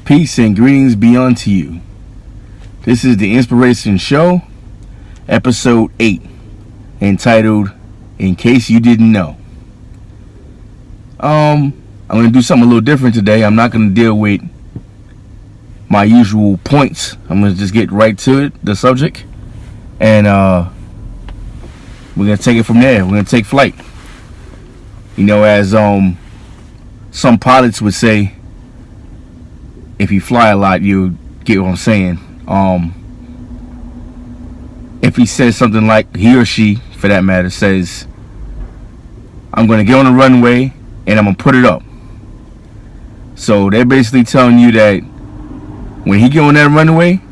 Peace and greetings be unto you. This is the Inspiration Show, episode 8, entitled, In Case You Didn't Know. I'm going to do something a little different today. I'm not going to deal with my usual points. I'm going to just get right to it, the subject, and we're going to take it from there. We're going to take flight. You know, as some pilots would say, if you fly a lot, you get what I'm saying. If he says something like, he or she, for that matter, says, I'm going to get on the runway and I'm going to put it up. So they're basically telling you that when he get on that runway,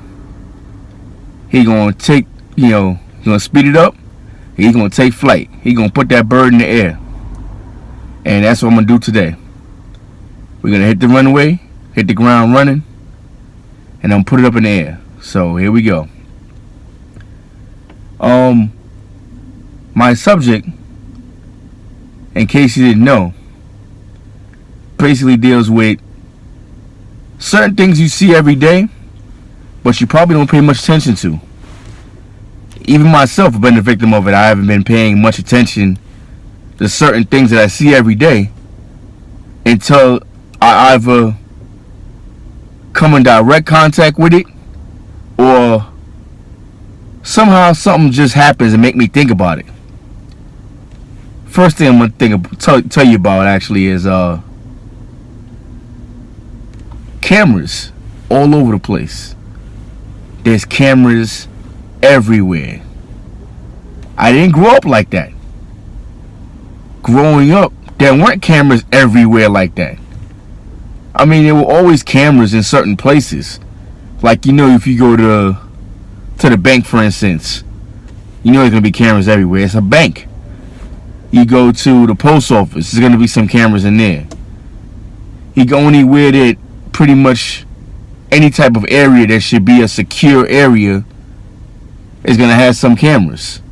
he going to take, he's going to speed it up. He's going to take flight. He's going to put that bird in the air. And that's what I'm going to do today. We're going to hit the runway, hit the ground running, and I'm going to put it up in the air. So here we go. My subject, in case you didn't know, basically deals with certain things you see every day, but you probably don't pay much attention to. Even myself have been a victim of it. I haven't been paying much attention to certain things that I see every day until I either come in direct contact with it or somehow something just happens and make me think about it. First thing I'm gonna tell you about actually is cameras all over the place. There's cameras everywhere. I didn't grow up like that. Growing up, there weren't cameras everywhere like that. I mean, there were always cameras in certain places. Like, if you go to the bank, for instance, there's going to be cameras everywhere. It's a bank. You go to the post office, there's going to be some cameras in there. You go anywhere that pretty much any type of area that should be a secure area is going to have some cameras.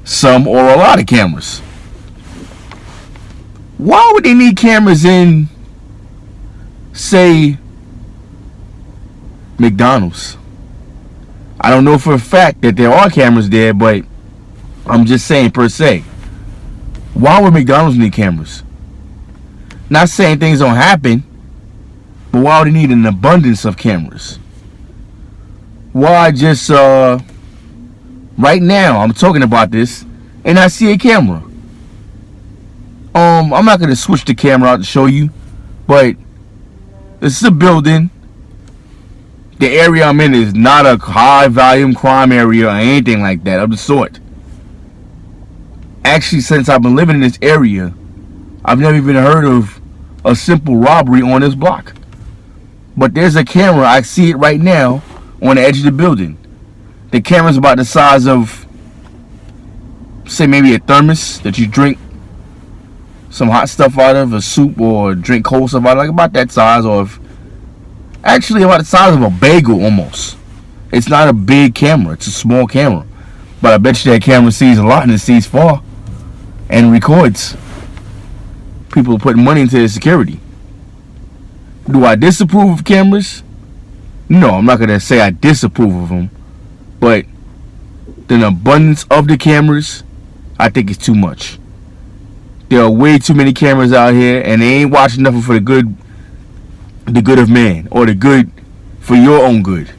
Some or a lot of cameras. Why would they need cameras in, say, McDonald's? I don't know for a fact that there are cameras there, but I'm just saying per se. Why would McDonald's need cameras? Not saying things don't happen, but why would they need an abundance of cameras? Why just, right now, I'm talking about this, and I see a camera. I'm not going to switch the camera out to show you, but this is a building. The area I'm in is not a high volume crime area or anything like that of the sort. Actually, since I've been living in this area, I've never even heard of a simple robbery on this block. But there's a camera, I see it right now, on the edge of the building. The camera's about the size of, say, maybe a thermos that you drink some hot stuff out of, a soup, or drink cold stuff out of, like about that size, or actually about the size of a bagel almost. It's not a big camera, it's a small camera. But I bet you that camera sees a lot and it sees far and records. People are putting money into their security. Do I disapprove of cameras? No, I'm not going to say I disapprove of them. But the abundance of the cameras, I think it's too much. There are way too many cameras out here, and they ain't watching nothing for the good of man, or the good for your own good.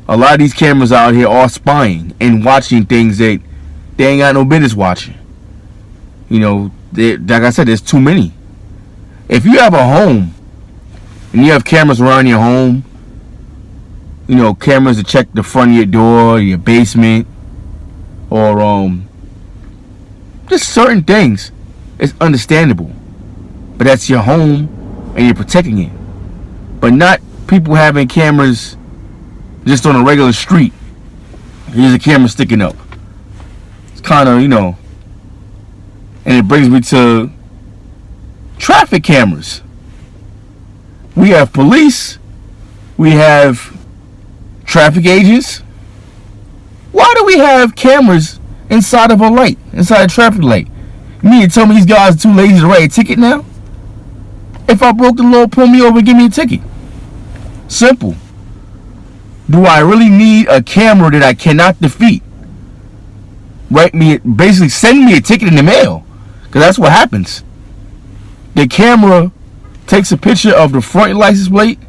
A lot of these cameras out here are spying and watching things that they ain't got no business watching. Like I said, there's too many. If you have a home and you have cameras around your home, cameras to check the front of your door, your basement, or just certain things, it's understandable. But that's your home and you're protecting it. But not people having cameras just on a regular street. Here's a camera sticking up. It's kind of, and it brings me to traffic cameras. We have police. We have traffic agents. Why do we have cameras inside of a light, inside a traffic light? You mean to tell me these guys are too lazy to write a ticket now? If I broke the law, pull me over and give me a ticket. Simple. Do I really need a camera that I cannot defeat? Basically send me a ticket in the mail, because that's what happens. The camera takes a picture of the front license plate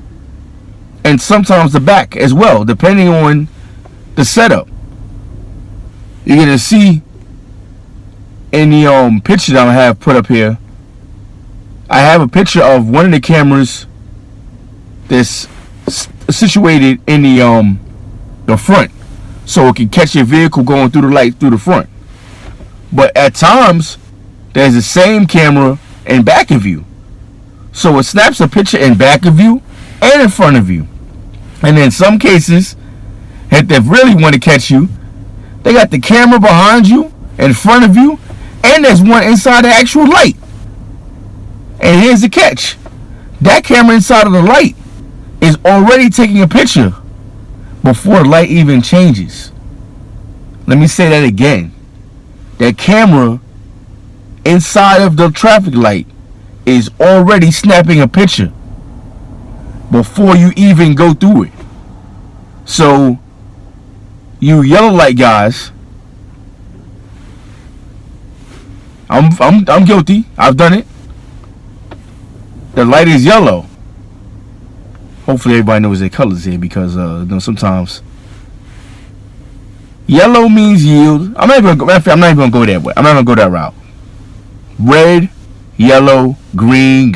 and sometimes the back as well, depending on the setup. You're gonna see in the picture that I have put up here, I have a picture of one of the cameras that's situated in the front, so it can catch your vehicle going through the light through the front. But at times there's the same camera in back of you, so it snaps a picture in back of you and in front of you. And in some cases, if they really want to catch you, they got the camera behind you, in front of you, and there's one inside the actual light. And here's the catch: that camera inside of the light is already taking a picture before the light even changes. Let me say that again. That camera inside of the traffic light is already snapping a picture before you even go through it. So, you yellow light guys, I'm guilty. I've done it. The light is yellow. Hopefully everybody knows their colors here, because sometimes yellow means yield. I'm not even gonna go that way. I'm not gonna go that route. Red, yellow, green,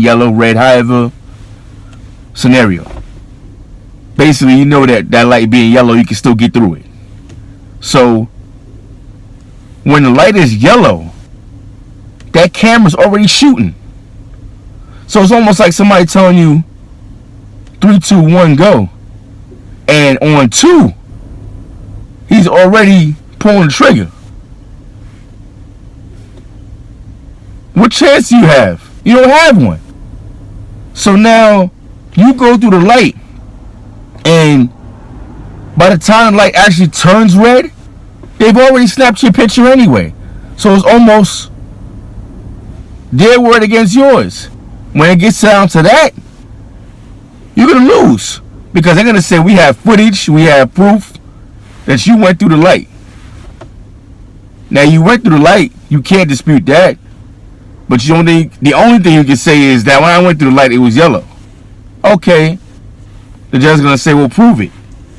yellow, red, however scenario. Basically, you know that light being yellow, you can still get through it. So when the light is yellow, that camera's already shooting. So it's almost like somebody telling you 3, 2, 1, go. And on 2, he's already pulling the trigger. What chance do you have? You don't have one. So now you go through the light, and by the time the light actually turns red, they've already snapped your picture anyway. So it's almost their word against yours. When it gets down to that, you're going to lose, because they're going to say, we have footage, we have proof that you went through the light. Now, you went through the light, you can't dispute that, but the only thing you can say is that when I went through the light, it was yellow. Okay, the judge is going to say, well, prove it.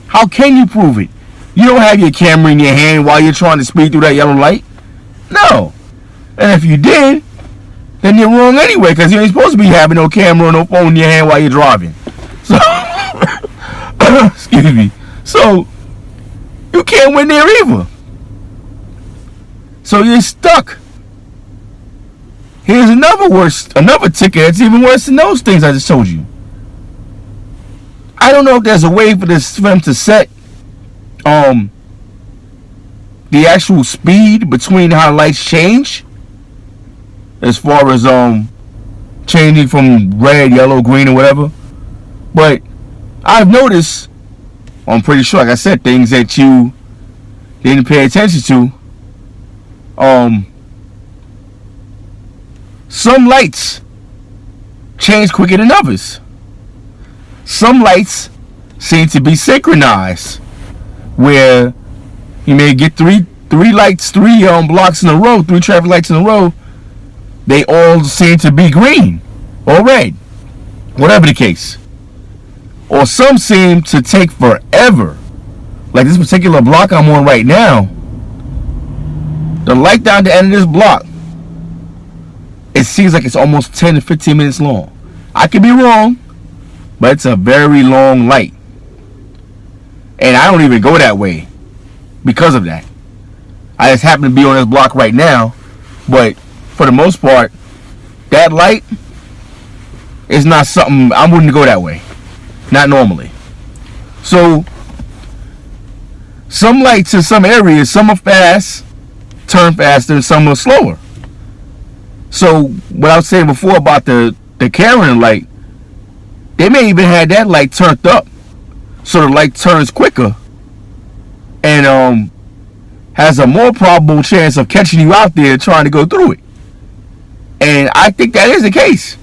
How can you prove it? You don't have your camera in your hand while you're trying to speed through that yellow light? No. And if you did, then you're wrong anyway, because you ain't supposed to be having no camera or no phone in your hand while you're driving. So, excuse me. So, you can't win there either. So you're stuck. Here's another ticket that's even worse than those things I just told you. I don't know if there's a way for them to set the actual speed between how lights change, as far as changing from red, yellow, green, or whatever. But I've noticed, I'm pretty sure, like I said, things that you didn't pay attention to. Some lights change quicker than others. Some lights seem to be synchronized, where you may get three blocks in a row, 3 traffic lights in a row. They all seem to be green or red, whatever the case. Or some seem to take forever. Like this particular block I'm on right now, the light down the end of this block, it seems like it's almost 10 to 15 minutes long. I could be wrong, but it's a very long light. And I don't even go that way because of that. I just happen to be on this block right now, but for the most part, that light is not something I wouldn't go that way. Not normally. So, some lights in some areas, some are fast, turn faster, and some are slower. So, what I was saying before about the camera light, they may even have that light turned up, so the light turns quicker, and has a more probable chance of catching you out there trying to go through it. And I think that is the case.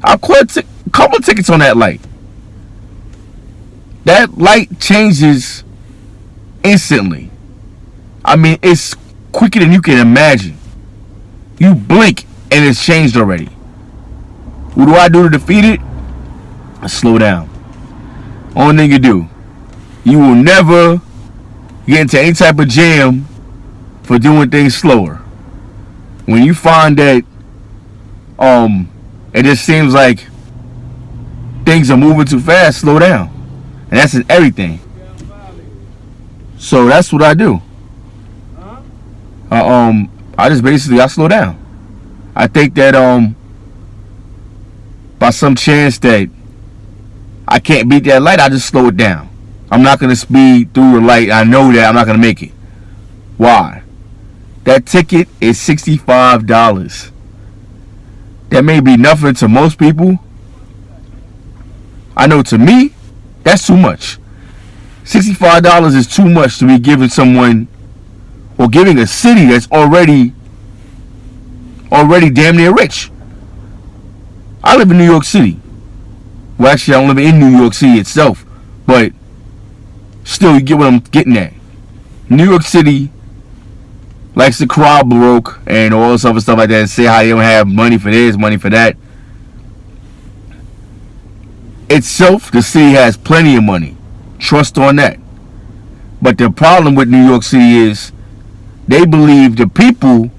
I caught a couple of tickets on that light. that light changes instantly. I mean, it's quicker than you can imagine. You blink and it's changed already. What do I do to defeat it? I slow down. Only thing you do, you will never get into any type of jam for doing things slower. When you find that it just seems like things are moving too fast, slow down. And that's in everything. So that's what I do. I just basically, I slow down. I think that by some chance that I can't beat that light, I just slow it down. I'm not going to speed through the light. I know that I'm not going to make it. Why? That ticket is $65. That may be nothing to most people. I know to me, that's too much. $65 is too much to be giving someone, or giving a city that's already damn near rich. I live in New York City. Well, actually, I don't live in New York City itself, but still, you get what I'm getting at. New York City likes to cry broke and all this other stuff like that, and say how they don't have money for this, money for that. Itself, the city has plenty of money. Trust on that. But the problem with New York City is they believe the people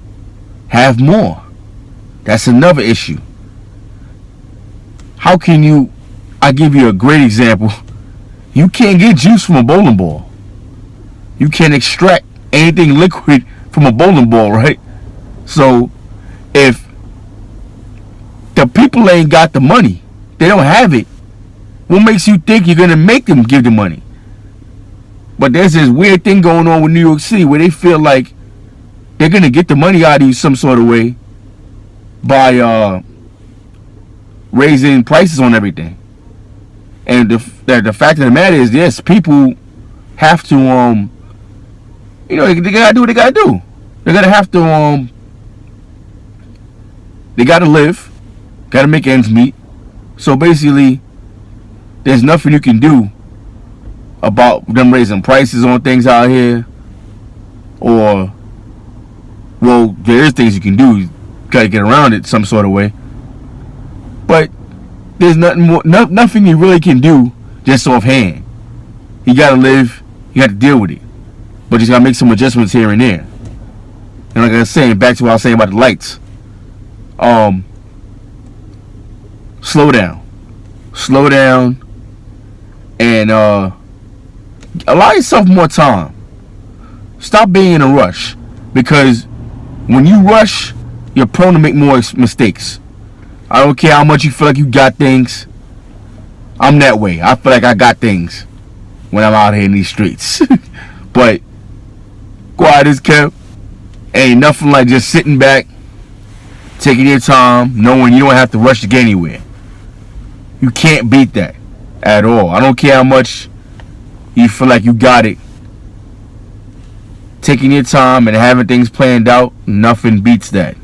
have more. That's another issue. How can you, I give you a great example. You can't get juice from a bowling ball. You can't extract anything liquid from a bowling ball, right? So if the people ain't got the money, they don't have it, what makes you think you're going to make them give the money? But there's this weird thing going on with New York City where they feel like they're going to get the money out of you some sort of way by raising prices on everything. And the fact of the matter is, yes, people have to, they got to do what they got to do. They're going to have to, they got to live, got to make ends meet. So basically, there's nothing you can do about them raising prices on things out here. Or, well, there is things you can do. You got to get around it some sort of way. But there's nothing you really can do just offhand. You got to live. You got to deal with it. But you got to make some adjustments here and there. And like I was saying, back to what I was saying about the lights. Slow down. Slow down. And allow yourself more time. Stop being in a rush. Because when you rush, you're prone to make more mistakes. I don't care how much you feel like you got things. I'm that way. I feel like I got things when I'm out here in these streets. But quiet as kept. Ain't nothing like just sitting back, taking your time, knowing you don't have to rush to get anywhere. You can't beat that at all. I don't care how much you feel like you got it. Taking your time and having things planned out, nothing beats that.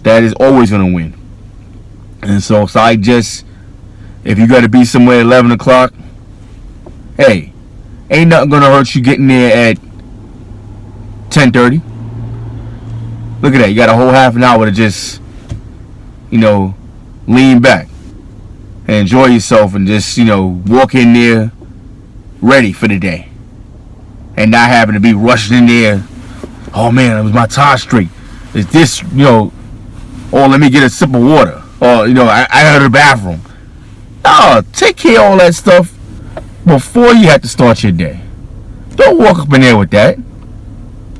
That is always going to win. And so I just, if you got to be somewhere at 11 o'clock, hey, ain't nothing going to hurt you getting there at 10:30. Look at that. You got a whole half an hour to just, lean back and enjoy yourself and just, walk in there ready for the day. And not having to be rushed in there. Oh man, it was my tie straight. Is this, or let me get a sip of water. Or, I got to the bathroom. No, take care of all that stuff before you have to start your day. Don't walk up in there with that.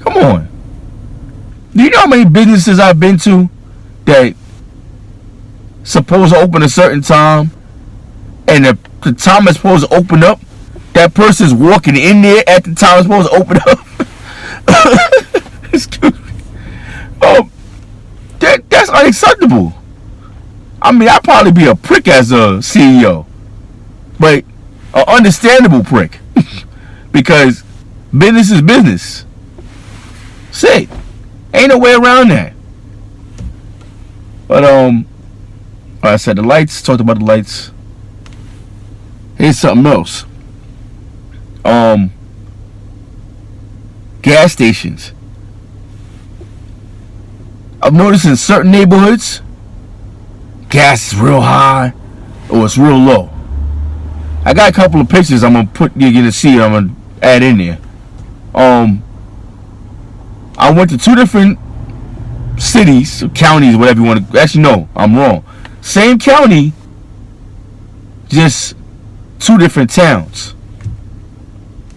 Come on. Do you know how many businesses I've been to that supposed to open a certain time, and the time it's supposed to open up, that person's walking in there at the time it's supposed to open up? Excuse me. That's unacceptable. I mean, I'd probably be a prick as a CEO, but an understandable prick. Because business is business. Say, ain't no way around that. But like I said, the lights. Talked about the lights. Here's something else. Gas stations. I've noticed in certain neighborhoods, gas is real high or it's real low. I got a couple of pictures I'm gonna put. You're gonna see. I'm gonna add in there. I went to 2 different cities, counties, whatever you want to. Actually, no, I'm wrong. Same county, just 2 different towns.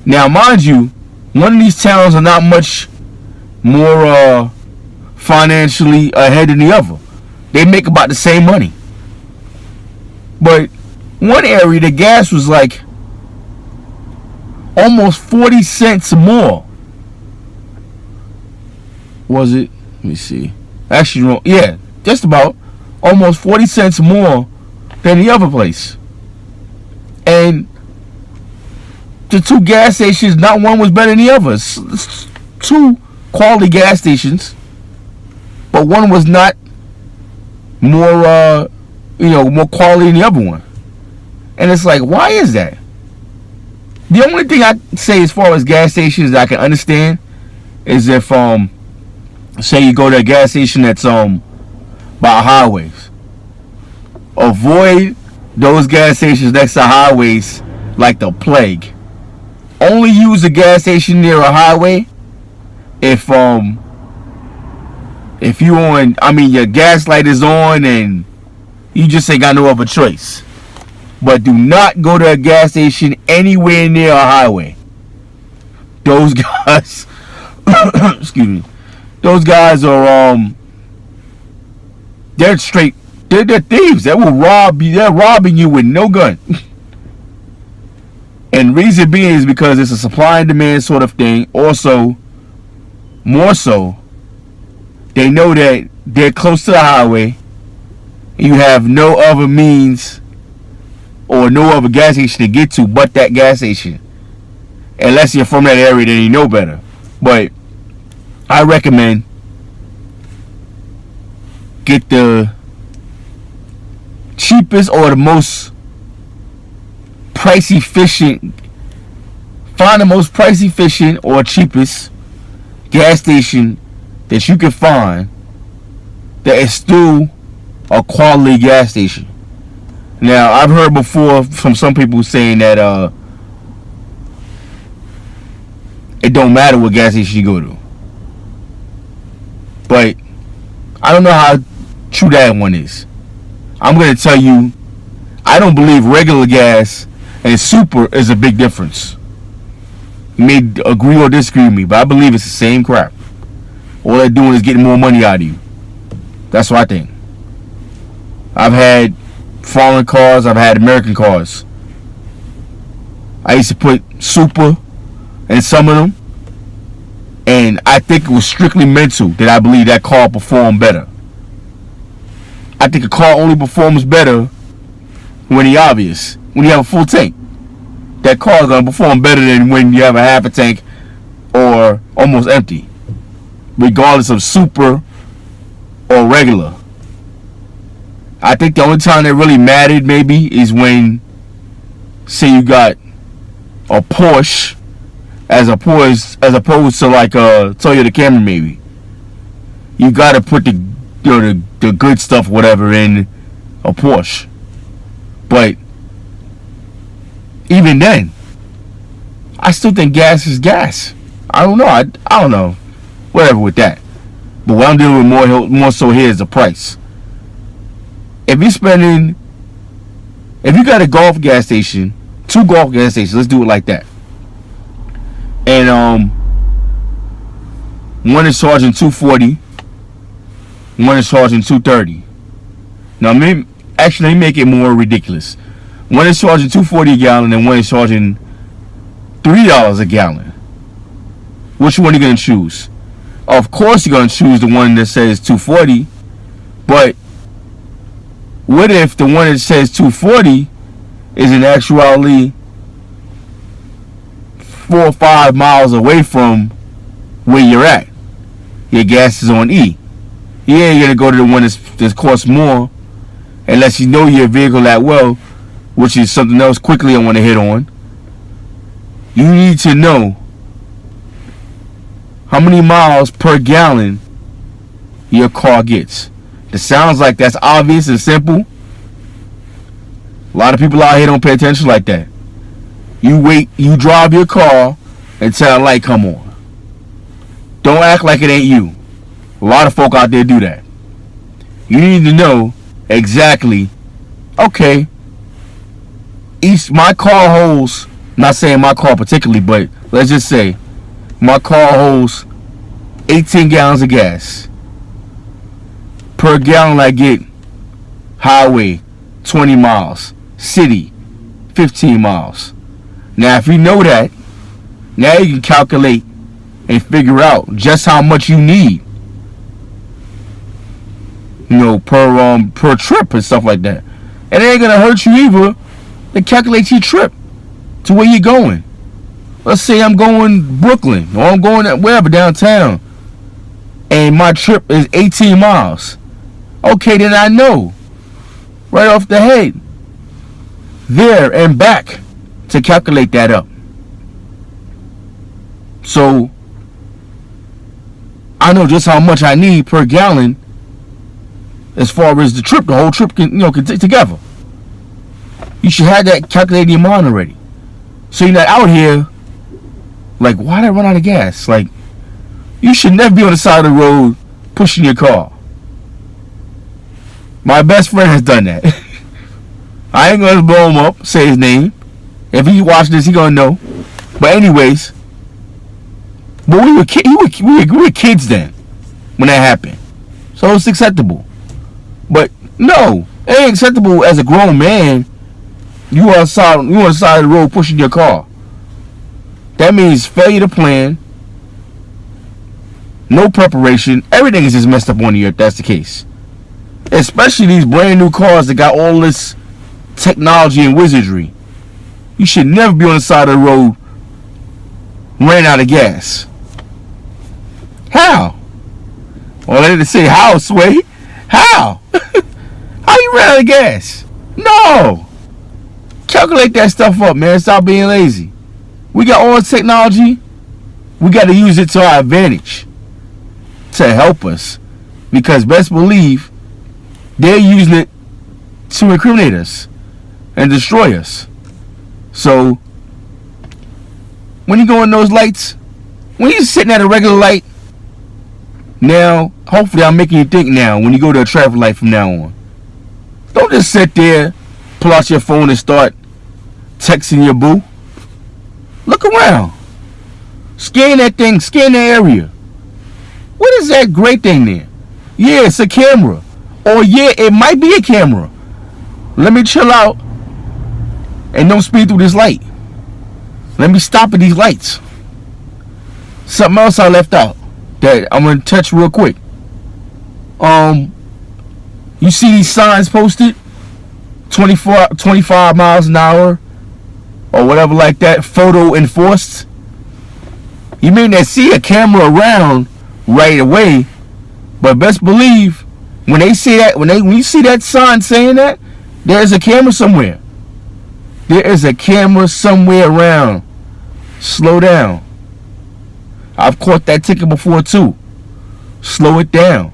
Now, mind you, one of these towns are not much more financially ahead than the other. They make about the same money. But one area, the gas was like almost 40 cents more. Was it? Let me see. Actually, wrong. Yeah, just about almost 40 cents more than the other place. And the 2 gas stations, not one was better than the other. It's 2 quality gas stations, but one was not more, more quality than the other one. And it's like, why is that? The only thing I say as far as gas stations that I can understand is if, say you go to a gas station that's by highways. Avoid those gas stations next to highways like the plague. Only use a gas station near a highway if you on, your gas light is on and you just ain't got no other choice. But do not go to a gas station anywhere near a highway. Those guys excuse me. Those guys are they're straight, they're thieves. They will rob you. They're robbing you with no gun. And reason being is because it's a supply and demand sort of thing. Also, more so, they know that they're close to the highway. You have no other means or no other gas station to get to but that gas station. Unless you're from that area, then you know better. But I recommend get the cheapest or the most price efficient. Find the most price efficient or cheapest gas station that you can find that is still a quality gas station. Now, I've heard before from some people saying that it don't matter what gas station you go to. But I don't know how true that one is. I'm going to tell you, I don't believe regular gas and super is a big difference. You may agree or disagree with me, but I believe it's the same crap. All they're doing is getting more money out of you. That's what I think. I've had foreign cars, I've had American cars. I used to put super in some of them, and I think it was strictly mental that I believe that car performed better. I think a car only performs better when it's obvious. When you have a full tank, that car is going to perform better than when you have a half a tank or almost empty, regardless of super or regular. I think the only time that really mattered maybe is when, say you got a Porsche as opposed to like a Toyota Camry maybe. You got to put the good stuff whatever in a Porsche. But even then, I still think gas is gas. I don't know. I don't know. Whatever with that. But what I'm dealing with more so here is the price. If you got a golf gas station, 2 golf gas stations, let's do it like that. And one is charging $2.40, one is charging $2.30. Now, let me make it more ridiculous. One is charging $2.40 a gallon, and one is charging $3 a gallon. Which one are you gonna choose? Of course, you're gonna choose the one that says $2.40, but what if the one that says $2.40 is in actuality 4 or 5 miles away from where you're at? Your gas is on E. Yeah, you're gonna go to the one that costs more, unless you know your vehicle that well, which is something else quickly I want to hit on. You need to know how many miles per gallon your car gets. It sounds like that's obvious and simple. A lot of people out here don't pay attention like that. You drive your car until the light come on. Don't act like it ain't you. A lot of folk out there do that. You need to know exactly, okay, my car holds, not saying my car particularly, but let's just say my car holds 18 gallons of gas. Per gallon I get highway 20 miles, city 15 miles. Now if you know that, now you can calculate and figure out just how much you need, per trip and stuff like that. And it ain't gonna hurt you either to calculate your trip to where you're going. Let's say I'm going Brooklyn or I'm going wherever downtown, and my trip is 18 miles. Okay, then I know right off the head there and back to calculate that up. So I know just how much I need per gallon as far as the whole trip can take together. You should have that calculated in your mind already. So you're not out here like, why did I run out of gas? Like, you should never be on the side of the road pushing your car. My best friend has done that. I ain't gonna blow him up, say his name. If he watch this, he gonna know. But anyways, but we were kids then when that happened, so it's acceptable. But no, it ain't acceptable as a grown man. You on the side of the road pushing your car. That means failure to plan, no preparation. Everything is just messed up on you if that's the case. Especially these brand new cars that got all this technology and wizardry. You should never be on the side of the road ran out of gas. How? Well, they say how, Sway? How? How you ran out of gas? No. Calculate that stuff up, man. Stop being lazy. We got all this technology. We got to use it to our advantage to help us, because best believe they're using it to incriminate us and destroy us. So when you go in those lights, when you're sitting at a regular light, now hopefully I'm making you think now when you go to a traffic light from now on. Don't just sit there, pull out your phone and start texting your boo. Look around. Scan that thing, scan the area. What is that great thing there? Yeah, it's a camera. Or yeah, it might be a camera. Let me chill out and don't speed through this light. Let me stop at these lights. Something else I left out that I'm gonna touch real quick. You see these signs posted 25 miles an hour or whatever like that, photo enforced. You may not see a camera around right away, but best believe when they see that, when you see that sign saying that, there's a camera somewhere. There is a camera somewhere around. Slow down. I've caught that ticket before too. Slow it down.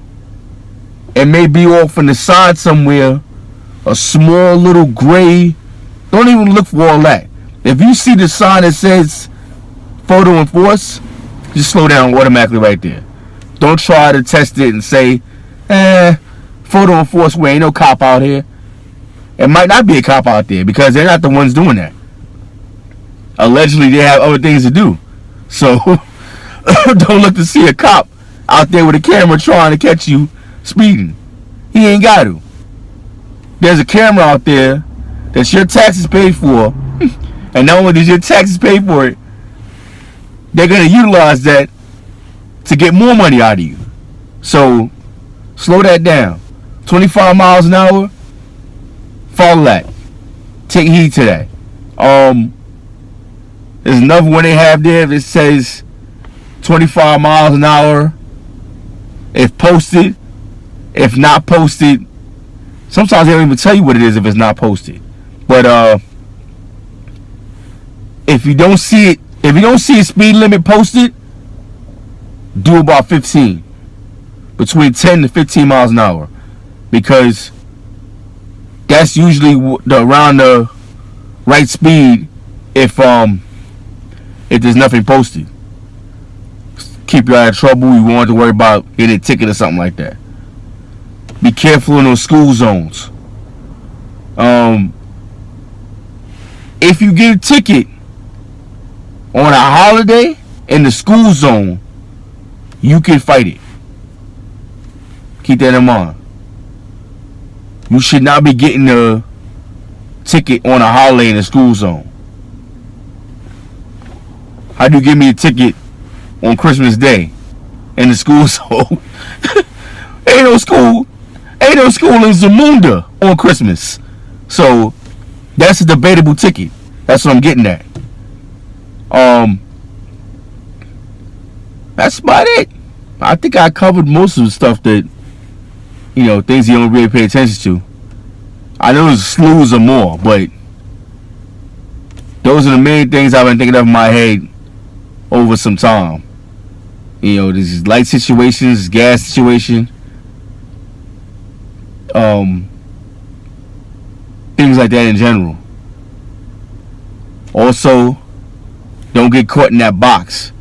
It may be off on the side somewhere, a small little gray. Don't even look for all that. If you see the sign that says photo enforced, just slow down automatically right there. Don't try to test it and say, photo enforced, we ain't no cop out here. It might not be a cop out there because they're not the ones doing that. Allegedly, they have other things to do. So, don't look to see a cop out there with a camera trying to catch you speeding. He ain't got to. There's a camera out there that your taxes paid for, and not only does your taxes pay for it, they're going to utilize that to get more money out of you. So, slow that down. 25 miles an hour, follow that. Take heed to that. There's another one they have there that says 25 miles an hour if posted. If not posted, sometimes they don't even tell you what it is if it's not posted. But if you don't see a speed limit posted, do about 15, between 10 to 15 miles an hour, because that's usually around the right speed if there's nothing posted. Keep you out of trouble. You won't have to worry about getting a ticket or something like that. Be careful in those school zones. If you get a ticket on a holiday in the school zone, you can fight it. Keep that in mind. You should not be getting a ticket on a holiday in the school zone. How do you give me a ticket on Christmas Day in the school zone? Ain't no school in Zamunda on Christmas. So that's a debatable ticket. That's what I'm getting at. That's about it. I think I covered most of the stuff that, things you don't really pay attention to. I know there's slews or more, but those are the main things I've been thinking of in my head over some time. These light situations, gas situation, things like that in general. Also, don't get caught in that box.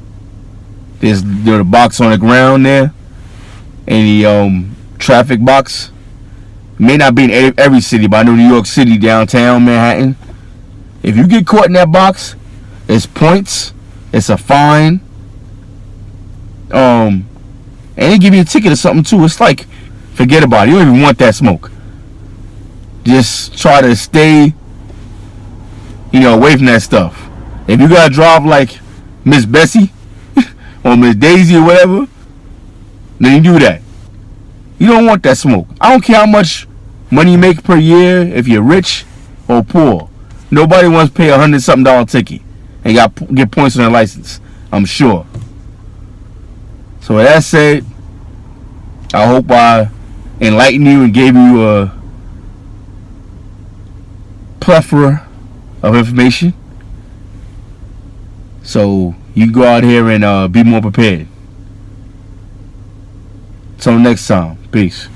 There's the box on the ground there, and the traffic box. It may not be in every city, but I know New York City, downtown Manhattan. If you get caught in that box, it's points. It's a fine. And they give you a ticket or something too. It's like, forget about it. You don't even want that smoke. Just try to stay, away from that stuff. If you gotta drive like Miss Bessie or Miss Daisy or whatever, then you do that. You don't want that smoke. I don't care how much money you make per year, if you're rich or poor. Nobody wants to pay $100-something ticket and get points on their license, I'm sure. So with that said, I hope I enlightened you and gave you a plethora of information, so you can go out here and be more prepared. Till next time, peace.